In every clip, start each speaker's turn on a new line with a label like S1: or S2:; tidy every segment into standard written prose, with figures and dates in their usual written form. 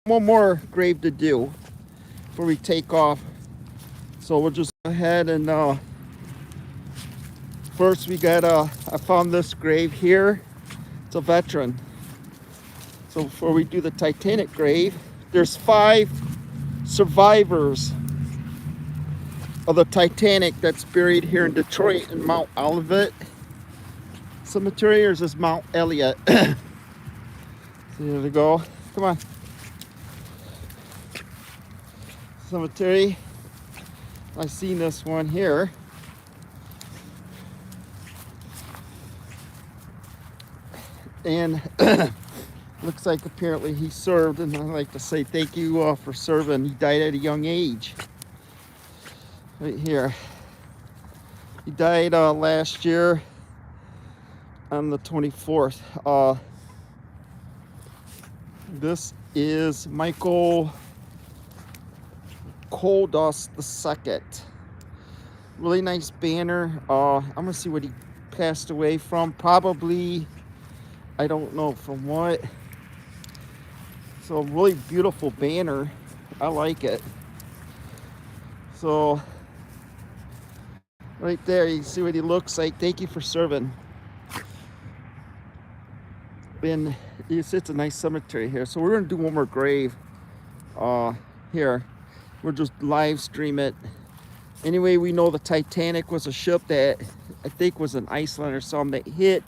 S1: one more grave to do before we take off. So we'll just go ahead and first we got I found this grave here. It's a veteran. So before we do the Titanic grave, there's 5 survivors of the Titanic that's buried here in Detroit in Mount Olivet Cemetery, or is this Mount Elliott? So here we go. Come on. Cemetery. I seen this one here. And looks like apparently he served, and I'd like to say thank you for serving. He died at a young age. Right here. He died last year on the 24th. This is Michael Coldust II. Really nice banner. I'm gonna see what he passed away from. Probably, I don't know from what. So really beautiful banner. I like it. So right there, you can see what he looks like. Thank you for serving. And it's a nice cemetery here. So we're gonna do one more grave here. We'll just live stream it. Anyway, we know the Titanic was a ship that I think was in Iceland or something that hit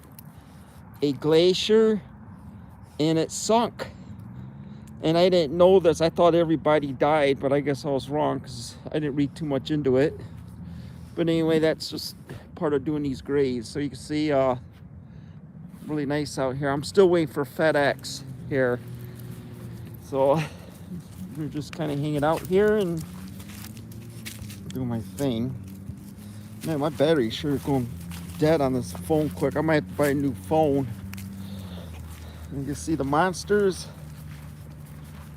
S1: a glacier and it sunk. And I didn't know this. I thought everybody died, but I guess I was wrong because I didn't read too much into it. But anyway, that's just part of doing these graves. So you can see really nice out here. I'm still waiting for FedEx here. So we're just kind of hanging out here and do my thing. Man, my battery's sure going dead on this phone quick. I might have to buy a new phone. You can see the monsters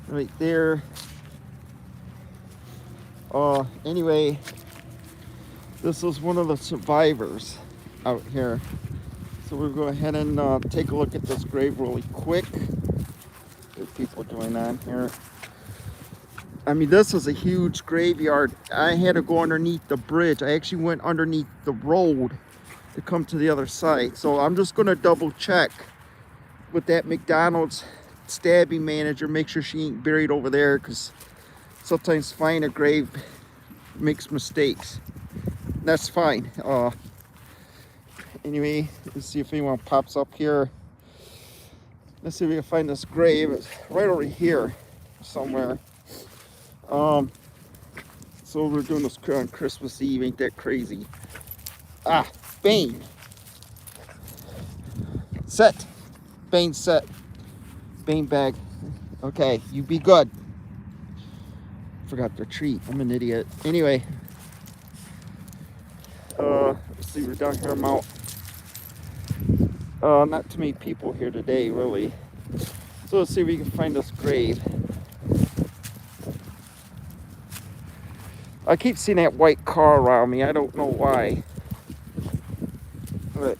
S1: right there. Anyway, this is one of the survivors out here. So we'll go ahead and take a look at this grave really quick. There's people going on here. I mean, this is a huge graveyard. I had to go underneath the bridge. I actually went underneath the road to come to the other side. So I'm just gonna double check with that McDonald's stabbing manager, make sure she ain't buried over there, because sometimes finding a grave makes mistakes. That's fine. Anyway, let's see if anyone pops up here. Let's see if we can find this grave. It's right over here somewhere. So we're doing this on Christmas Eve. Ain't that crazy? Ah, Bane. Set. Bane set. Bane bag. Okay, you be good. Forgot the treat. I'm an idiot. Anyway. Let's see, we're down here. I'm out. Not too many people here today, really. So let's see if we can find this grave. I keep seeing that white car around me. I don't know why. But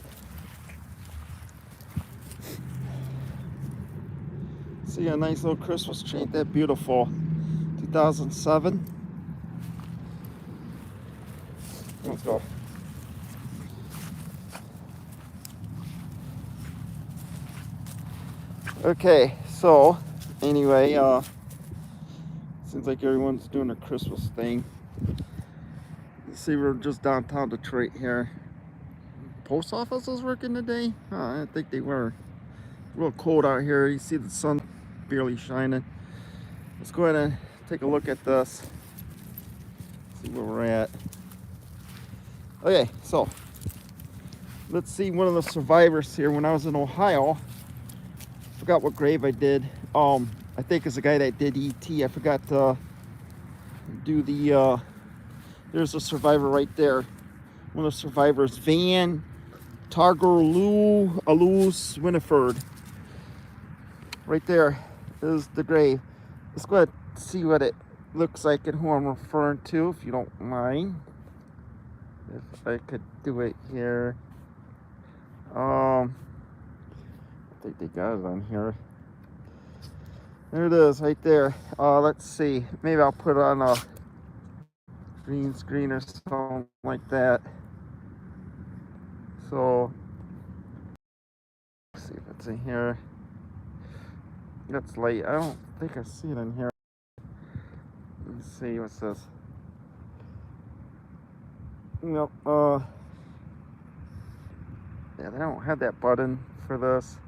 S1: see a nice little Christmas tree. Ain't that beautiful? 2007. Let's go. Okay, so anyway, seems like everyone's doing a Christmas thing. You see, we're just downtown Detroit here. Post office is working today? Oh, I didn't think they were. Real cold out here. You see the sun barely shining. Let's go ahead and take a look at this. See where we're at. Okay, so let's see one of the survivors here. When I was in Ohio, I forgot what grave I did. I think it's the guy that did ET. I forgot to do the there's a survivor right there. One of the survivors, Tongerloo, Winnifred. Right there is the grave. Let's go ahead and see what it looks like and who I'm referring to, if you don't mind. If I could do it here. I think they got it on here. There it is, right there. Let's see. Maybe I'll put on a green screen or something like that. So, let's see if it's in here. That's light. I don't think I see it in here. Let me see what's this. Yep. Yeah, they don't have that button for this.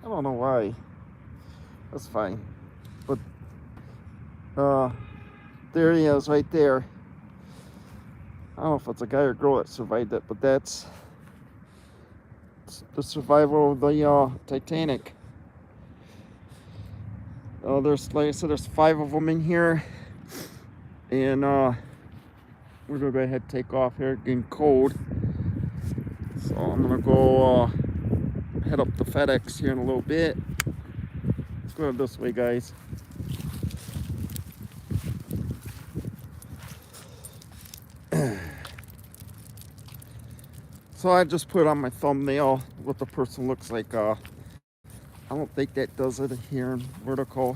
S1: I don't know why. That's fine. But there he is, right there. I don't know if it's a guy or girl that survived it, but that's the survival of the Titanic. There's, like I said, there's 5 of them in here, and we're gonna go ahead and take off here. It's getting cold, so I'm gonna go head up to FedEx here in a little bit. Let's go this way, guys. So I just put on my thumbnail what the person looks like. I don't think that does it here in vertical.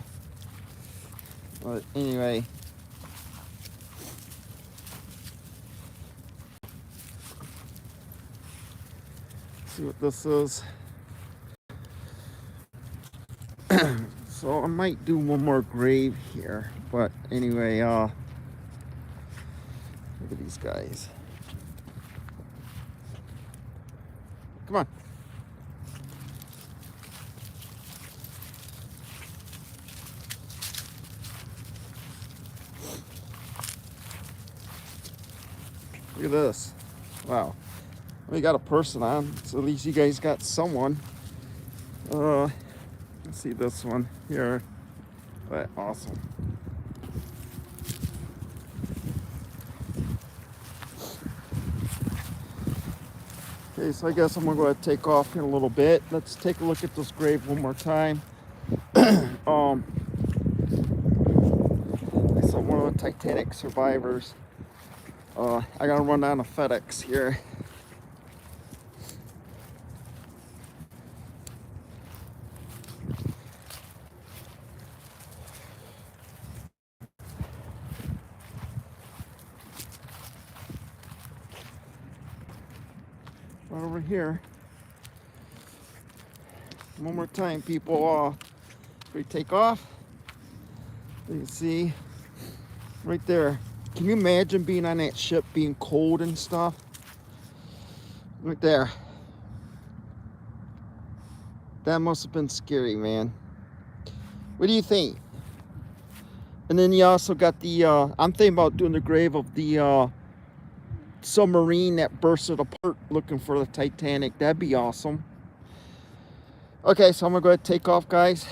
S1: But anyway. See what this is. So I might do one more grave here. But anyway, look at these guys. Come on. Look at this. Wow. We got a person on, so at least you guys got someone. Let's see this one here. But awesome. Okay, so I guess I'm gonna go ahead and take off in a little bit. Let's take a look at this grave one more time. I saw one of the Titanic survivors. I gotta run down to FedEx here. Right over here. One more time, people. We take off. You can see right there. Can you imagine being on that ship, being cold and stuff? Right there. That must have been scary, man. What do you think? And then you also got the, I'm thinking about doing the grave of the submarine that bursted apart looking for the Titanic. That'd be awesome. Okay, so I'm gonna go ahead and take off, guys.